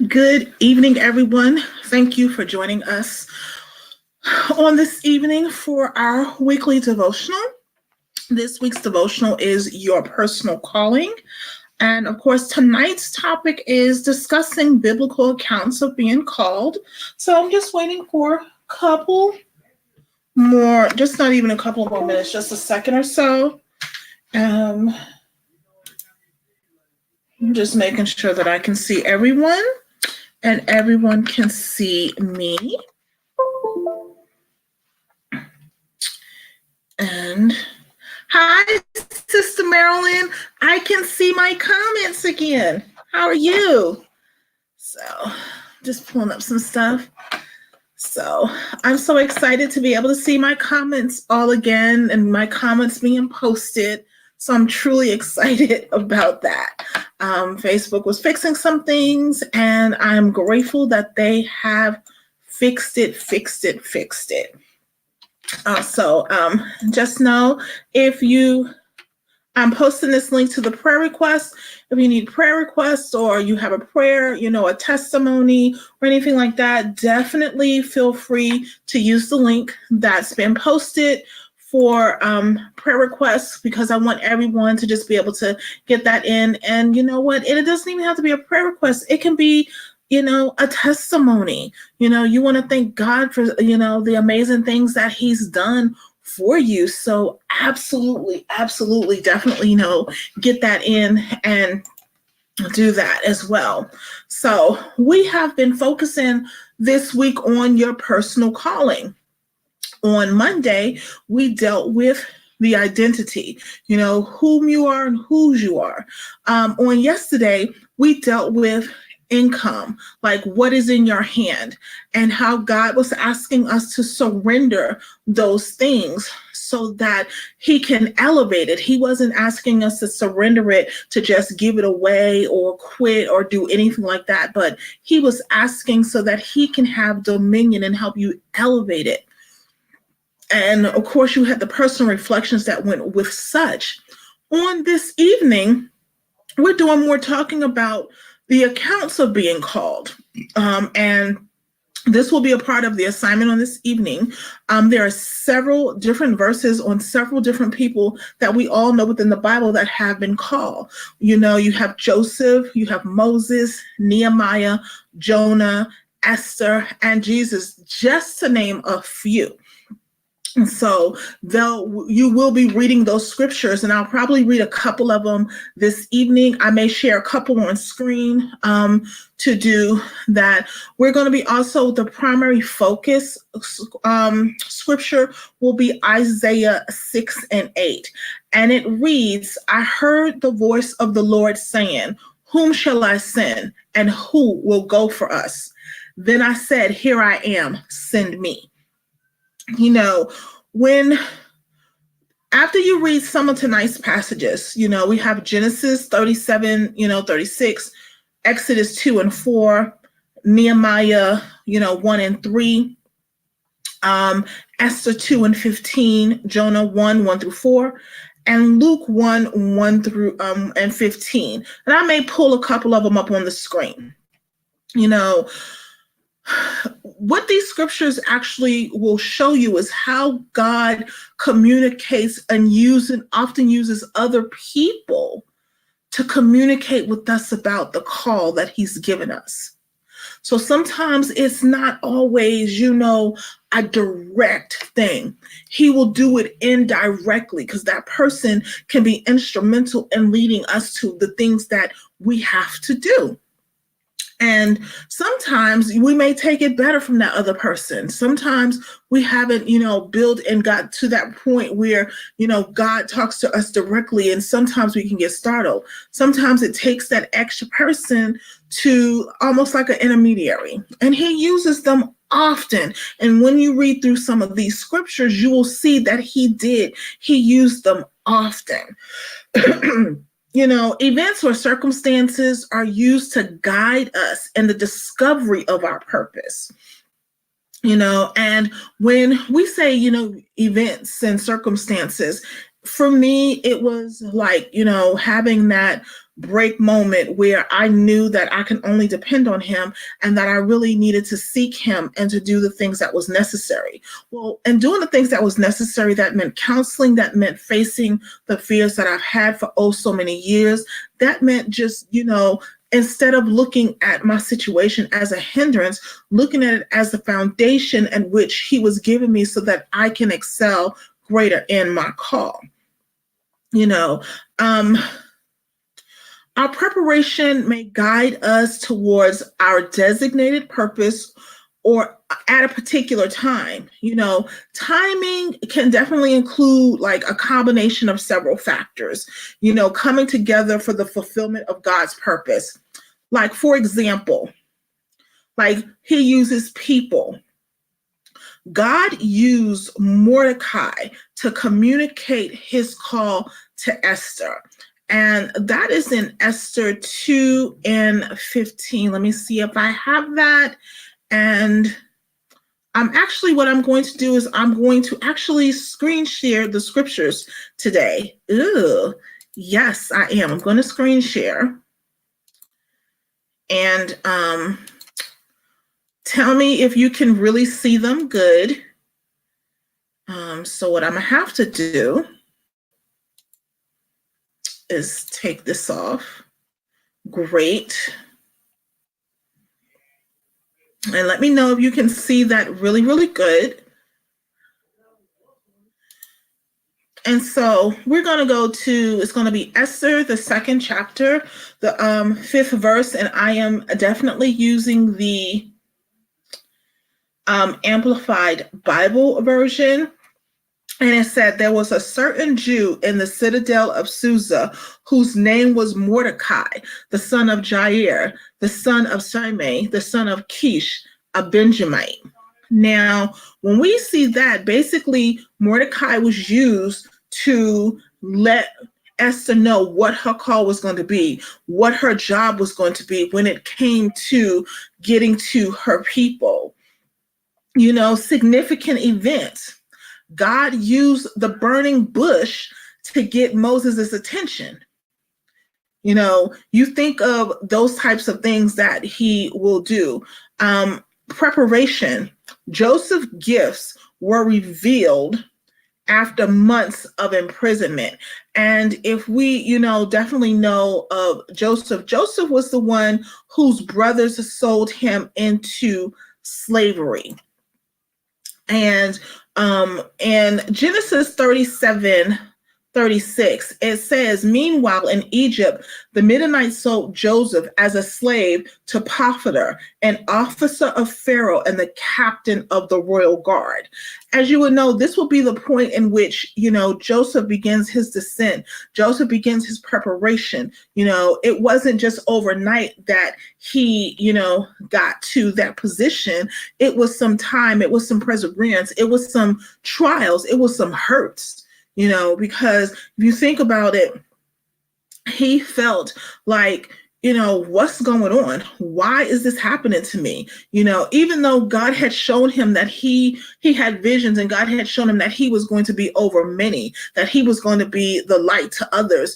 Good evening, everyone. Thank you for joining us on this evening for our weekly devotional. This week's devotional is Your Personal Calling. And of course, tonight's topic is discussing biblical accounts of being called. So I'm just waiting for a couple more, just not even a couple more minutes, just a second or so. I'm just making sure that I can see everyone and everyone can see me. And hi, Sister Marilyn. I can see my comments again. How are you? So, just pulling up some stuff. So, I'm so excited to be able to see my comments all again and my comments being posted. So, I'm truly excited about that. Facebook was fixing some things, and I'm grateful that they have fixed it. Just know I'm posting this link to the prayer request. If you need prayer requests or you have a prayer, a testimony or anything like that, definitely feel free to use the link that's been posted for prayer requests, because I want everyone to just be able to get that in. And you know what? It doesn't even have to be a prayer request. It can be a testimony. You want to thank God for, the amazing things that he's done for you. So absolutely, definitely, get that in and do that as well. So we have been focusing this week on your personal calling. On Monday, we dealt with the identity, whom you are and whose you are. On yesterday, we dealt with income, like what is in your hand, and how God was asking us to surrender those things so that he can elevate it. He wasn't asking us to surrender it to just give it away or quit or do anything like that, but he was asking so that he can have dominion and help you elevate it. And of course, you had the personal reflections that went with such. On this evening, we're doing more talking about the accounts of being called. And this will be a part of the assignment on this evening. There are several different verses on several different people that we all know within the Bible that have been called. You have Joseph, you have Moses, Nehemiah, Jonah, Esther, and Jesus, just to name a few. And so you will be reading those scriptures, and I'll probably read a couple of them this evening. I may share a couple on screen to do that. We're going to be also, the primary focus scripture will be Isaiah 6 and 8. And it reads, I heard the voice of the Lord saying, whom shall I send, and who will go for us? Then I said, here I am, send me. After you read some of tonight's passages, we have Genesis 37, 36, Exodus 2 and 4, Nehemiah, 1 and 3, Esther 2 and 15, Jonah 1 through 4, and Luke 1 through and 15. And I may pull a couple of them up on the screen. What these scriptures actually will show you is how God communicates and often uses other people to communicate with us about the call that he's given us. So sometimes it's not always, a direct thing. He will do it indirectly, because that person can be instrumental in leading us to the things that we have to do. And sometimes we may take it better from that other person. Sometimes we haven't, built and got to that point where, God talks to us directly, and sometimes we can get startled. Sometimes it takes that extra person to almost like an intermediary, and he uses them often. And when you read through some of these scriptures, you will see that he used them often. Events or circumstances are used to guide us in the discovery of our purpose. And when we say, events and circumstances, for me, it was like, having that break moment where I knew that I can only depend on him and that I really needed to seek him and to do the things that was necessary. Well, and doing the things that was necessary, that meant counseling, that meant facing the fears that I've had for oh so many years. That meant just, instead of looking at my situation as a hindrance, looking at it as the foundation in which he was giving me so that I can excel greater in my call. Our preparation may guide us towards our designated purpose or at a particular time. Timing can definitely include like a combination of several factors, coming together for the fulfillment of God's purpose. Like, for example, like he uses people. God used Mordecai to communicate his call to Esther. And that is in Esther 2:15. Let me see if I have that. And what I'm going to do is I'm going to actually screen share the scriptures today. Ooh, yes, I am. I'm going to screen share. And tell me if you can really see them good. So what I'm going to have to do is take this off. Great. And let me know if you can see that really, really good. And so we're going to go to, it's going to be Esther, the 2nd chapter, the 5th verse, and I am definitely using the Amplified Bible version. And it said, there was a certain Jew in the citadel of Susa whose name was Mordecai, the son of Jair, the son of Shimei, the son of Kish, a Benjamite. Now, when we see that, basically Mordecai was used to let Esther know what her call was going to be, what her job was going to be when it came to getting to her people. Significant events. God used the burning bush to get Moses' attention. You think of those types of things that he will do. Preparation. Joseph's gifts were revealed after months of imprisonment. And if we, definitely know of Joseph, Joseph was the one whose brothers sold him into slavery. And in Genesis 37:36, it says, meanwhile in Egypt, the Midianites sold Joseph as a slave to Potiphar, an officer of Pharaoh and the captain of the royal guard. As you would know, this will be the point in which, Joseph begins his descent. Joseph begins his preparation. It wasn't just overnight that he, got to that position. It was some time. It was some perseverance. It was some trials. It was some hurts. Because if you think about it, he felt like, what's going on? Why is this happening to me? Even though God had shown him that he had visions, and God had shown him that he was going to be over many, that he was going to be the light to others,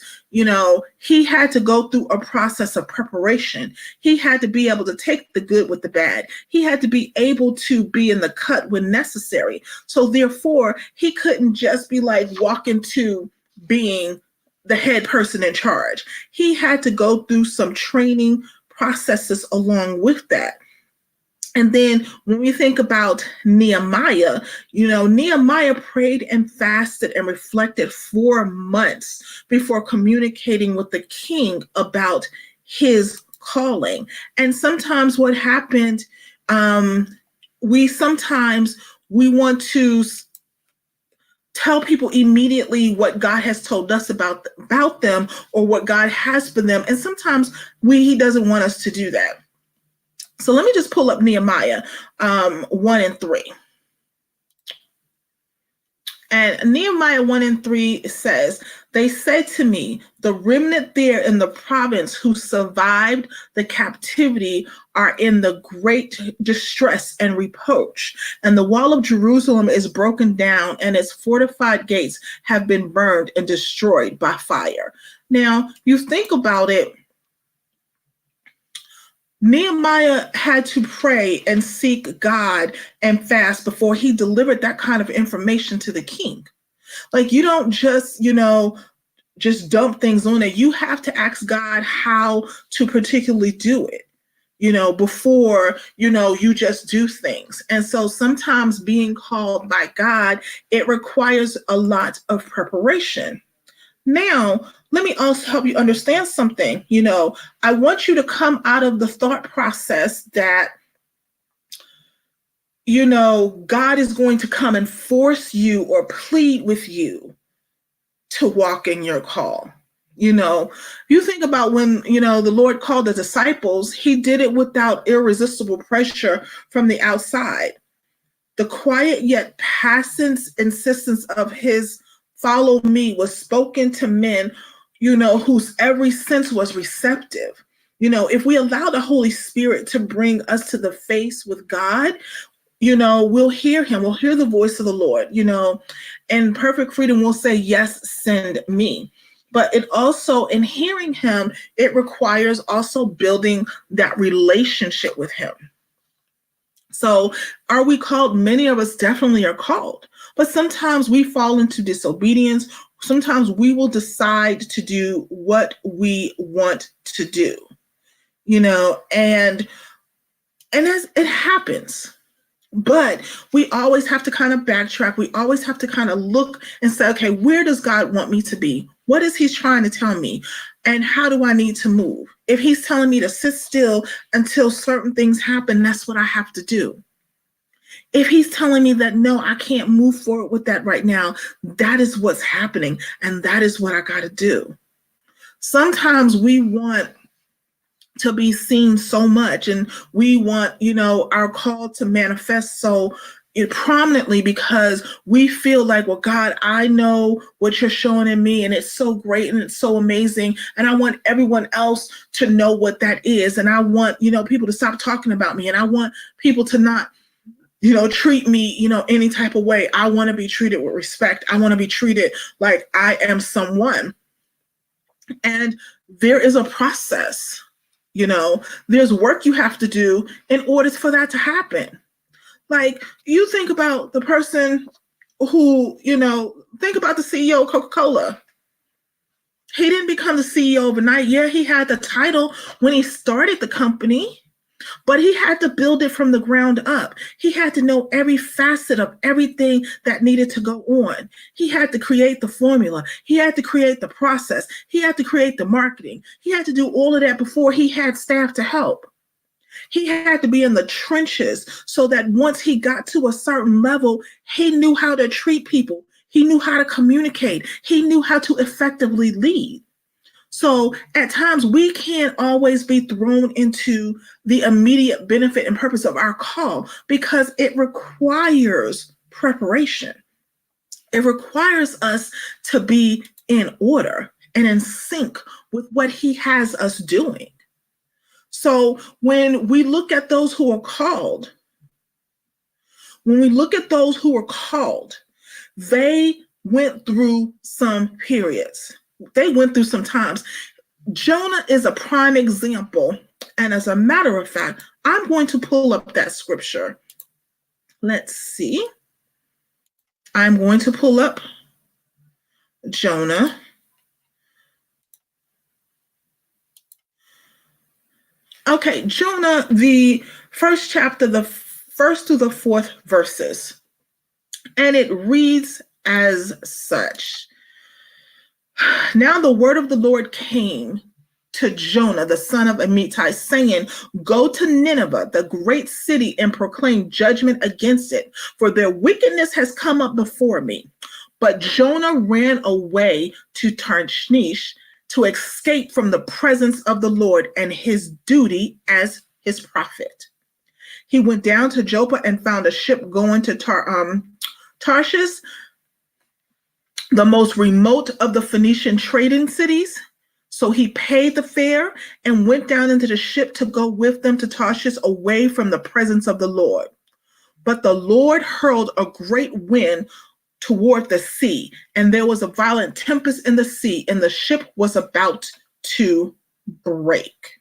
he had to go through a process of preparation. He had to be able to take the good with the bad. He had to be able to be in the cut when necessary. So therefore, he couldn't just be like walk into being the head person in charge. He had to go through some training processes along with that. And then when we think about Nehemiah, Nehemiah prayed and fasted and reflected 4 months before communicating with the king about his calling. And sometimes what happened, we want to tell people immediately what God has told us about them or what God has for them. And sometimes he doesn't want us to do that. So let me just pull up Nehemiah 1:3. And Nehemiah 1:3 says, They said to me, the remnant there in the province who survived the captivity are in the great distress and reproach, and the wall of Jerusalem is broken down, and its fortified gates have been burned and destroyed by fire. Now, you think about it, Nehemiah had to pray and seek God and fast before he delivered that kind of information to the king. Like, you don't just, just dump things on it. You have to ask God how to particularly do it, before, you just do things. And so sometimes being called by God, it requires a lot of preparation. Now, let me also help you understand something. I want you to come out of the thought process that, God is going to come and force you or plead with you to walk in your call. You think about when, the Lord called the disciples, he did it without irresistible pressure from the outside. The quiet yet passive insistence of his follow me was spoken to men, whose every sense was receptive. If we allow the Holy Spirit to bring us to the face with God, we'll hear him, we'll hear the voice of the Lord, and perfect freedom will say, yes, send me. But it also, in hearing him, it requires also building that relationship with him. So are we called? Many of us definitely are called, but sometimes we fall into disobedience. Sometimes we will decide to do what we want to do, and as it happens. But we always have to kind of backtrack. We always have to kind of look and say, okay, where does God want me to be? What is he trying to tell me? And how do I need to move? If he's telling me to sit still until certain things happen, that's what I have to do. If he's telling me that, no, I can't move forward with that right now, that is what's happening. And that is what I got to do. Sometimes we want to be seen so much, and we want, our call to manifest so prominently because we feel like, well, God, I know what you're showing in me, and it's so great and it's so amazing, and I want everyone else to know what that is, and I want, people to stop talking about me, and I want people to not, treat me, any type of way. I want to be treated with respect. I want to be treated like I am someone. And there is a process. There's work you have to do in order for that to happen. Like, you think about the person who, think about the CEO of Coca-Cola. He didn't become the CEO overnight. Yeah, he had the title when he started the company, but he had to build it from the ground up. He had to know every facet of everything that needed to go on. He had to create the formula. He had to create the process. He had to create the marketing. He had to do all of that before he had staff to help. He had to be in the trenches so that once he got to a certain level, he knew how to treat people. He knew how to communicate. He knew how to effectively lead. So at times we can't always be thrown into the immediate benefit and purpose of our call because it requires preparation. It requires us to be in order and in sync with what he has us doing. So when we look at those who are called, they went through some periods. They went through some times. Jonah is a prime example. And as a matter of fact, I'm going to pull up that scripture. Let's see. I'm going to pull up Jonah. Okay, Jonah, the first chapter, the first to the fourth verses. And it reads as such. Now the word of the Lord came to Jonah, the son of Amittai, saying, go to Nineveh, the great city, and proclaim judgment against it, for their wickedness has come up before me. But Jonah ran away to Tarshish to escape from the presence of the Lord and his duty as his prophet. He went down to Joppa and found a ship going to Tarshish. the most remote of the Phoenician trading cities. So he paid the fare and went down into the ship to go with them to Tarshish away from the presence of the Lord. But the Lord hurled a great wind toward the sea, and there was a violent tempest in the sea, and the ship was about to break.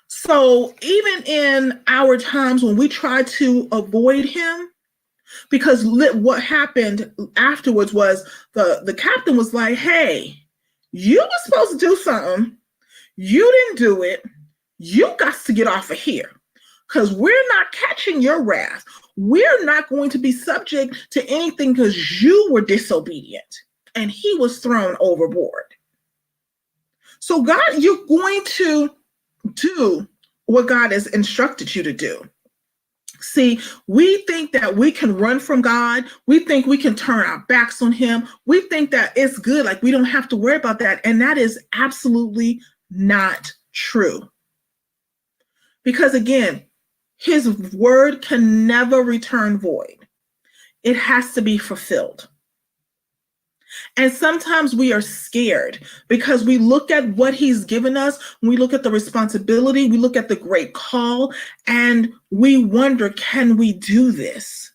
So even in our times when we try to avoid him, because what happened afterwards was the captain was like, hey, you were supposed to do something. You didn't do it. You got to get off of here because we're not catching your wrath. We're not going to be subject to anything because you were disobedient. And he was thrown overboard. So God, you're going to do what God has instructed you to do. See, we think that we can run from God. We think we can turn our backs on him. We think that it's good, like we don't have to worry about that. And that is absolutely not true. Because again, his word can never return void. It has to be fulfilled. And sometimes we are scared because we look at what he's given us, we look at the responsibility, we look at the great call, and we wonder, can we do this?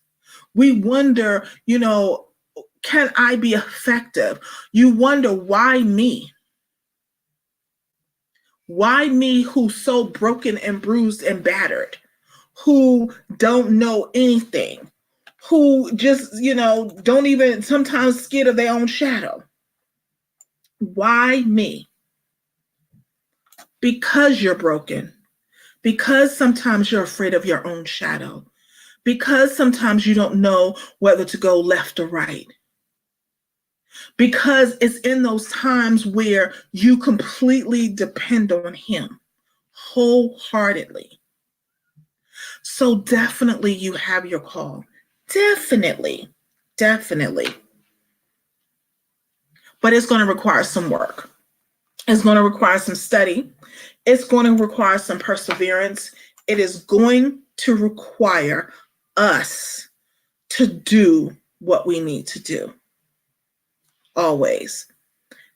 We wonder, can I be effective? You wonder, why me? Why me who's so broken and bruised and battered, who don't know anything? Who just, don't even sometimes scared of their own shadow. Why me? Because you're broken. Because sometimes you're afraid of your own shadow. Because sometimes you don't know whether to go left or right. Because it's in those times where you completely depend on him wholeheartedly. So definitely you have your call. Definitely. But it's going to require some work. It's going to require some study. It's going to require some perseverance. It is going to require us to do what we need to do. Always.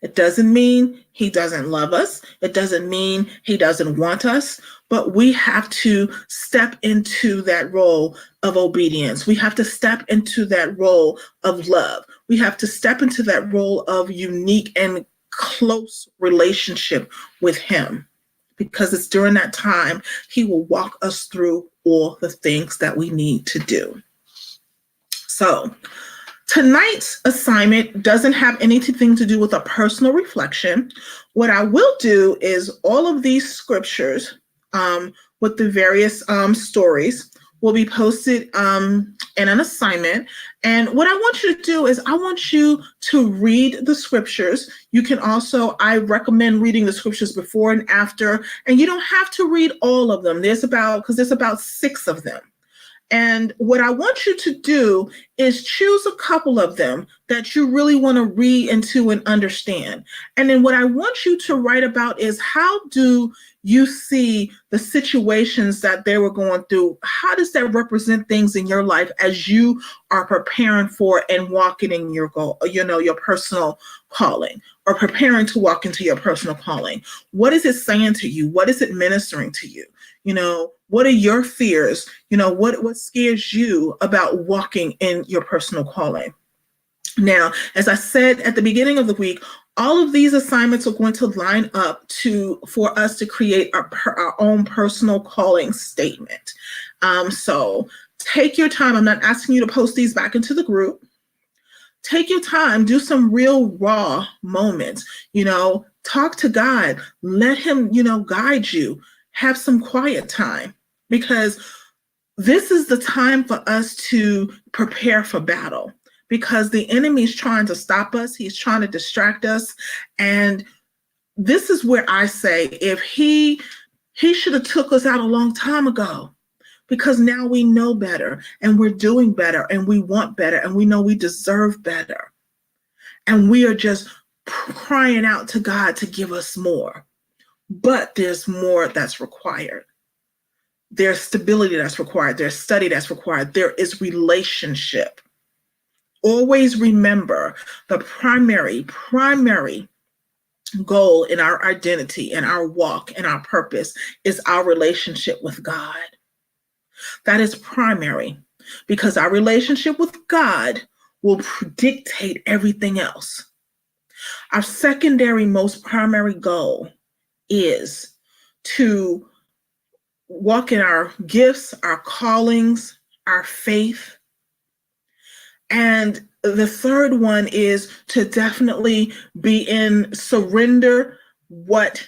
It doesn't mean he doesn't love us. It doesn't mean he doesn't want us, but we have to step into that role of obedience. We have to step into that role of love. We have to step into that role of unique and close relationship with him, because it's during that time he will walk us through all the things that we need to do. So, tonight's assignment doesn't have anything to do with a personal reflection. What I will do is all of these scriptures with the various stories will be posted in an assignment. And what I want you to do is I want you to read the scriptures. You can also, I recommend reading the scriptures before and after, and you don't have to read all of them. There's about 6 of them. And what I want you to do is choose a couple of them that you really want to read into and understand. And then what I want you to write about is, how do you see the situations that they were going through? How does that represent things in your life as you are preparing for and walking in your goal, your personal calling, or preparing to walk into your personal calling? What is it saying to you? What is it ministering to you? What are your fears? What scares you about walking in your personal calling? Now, as I said at the beginning of the week, all of these assignments are going to line up for us to create our own personal calling statement. So take your time. I'm not asking you to post these back into the group. Take your time, do some real raw moments, talk to God, let him, guide you, have some quiet time, because this is the time for us to prepare for battle, because the enemy is trying to stop us. He's trying to distract us. And this is where I say, if he should have took us out a long time ago, because now we know better and we're doing better and we want better and we know we deserve better. And we are just crying out to God to give us more. But there's more that's required. There's stability that's required. There's study that's required. There is relationship. Always remember the primary goal in our identity and our walk and our purpose is our relationship with God. That is primary, because our relationship with God will dictate everything else. Our secondary, most primary goal is to walk in our gifts, our callings, our faith. And the third one is to definitely be in surrender what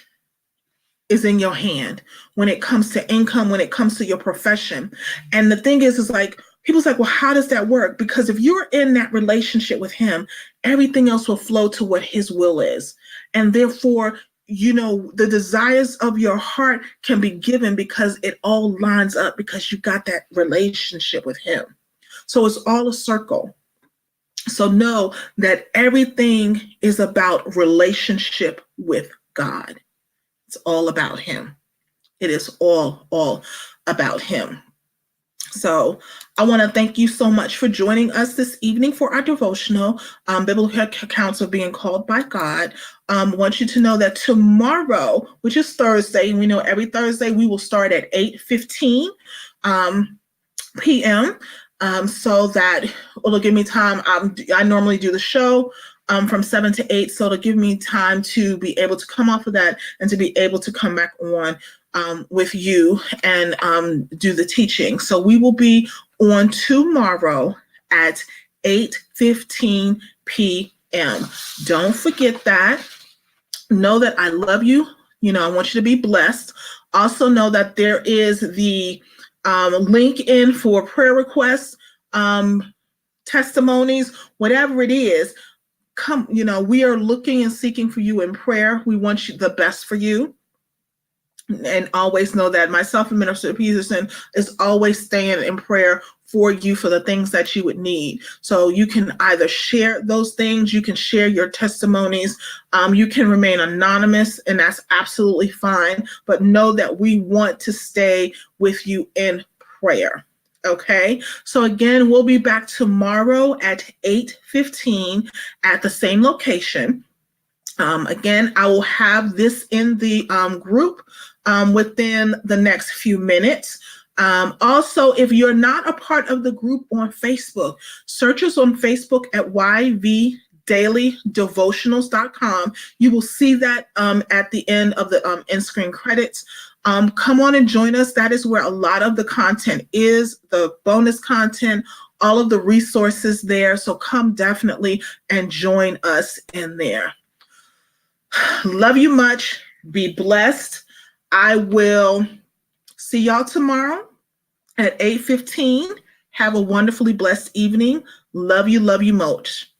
is in your hand when it comes to income, when it comes to your profession. And the thing is like, people's like, well, how does that work? Because if you're in that relationship with him, everything else will flow to what his will is. And therefore, you know, the desires of your heart can be given because it all lines up because you got that relationship with him. So it's all a circle. So know that everything is about relationship with God. It's all about him. It is all about him. So I want to thank you so much for joining us this evening for our devotional, Biblical Accounts of Being Called by God. I want you to know that tomorrow, which is Thursday, and we know every Thursday we will start at 8:15 p.m., so that it'll give me time. I normally do the show from 7 to 8, so it'll give me time to be able to come off of that and to be able to come back on with you and do the teaching. So we will be on tomorrow at 8:15 p.m. Don't forget that. Know that I love you. You know, I want you to be blessed. Also know that there is the link in for prayer requests, testimonies, whatever it is. Come, you know, we are looking and seeking for you in prayer. We want you the best for you. And always know that myself and Minister Peterson is always staying in prayer for you for the things that you would need. So you can either share those things, you can share your testimonies, you can remain anonymous, and that's absolutely fine. But know that we want to stay with you in prayer. Okay, so again, we'll be back tomorrow at 8:15 at the same location. Again, I will have this in the group within the next few minutes. Also, if you're not a part of the group on Facebook, search us on Facebook at YVDailyDevotionals.com. You will see that at the end of the in-screen credits. Come on and join us. That is where a lot of the content is, the bonus content, all of the resources there. So come definitely and join us in there. Love you much. Be blessed. I will see y'all tomorrow at 8:15. Have a wonderfully blessed evening. Love you much.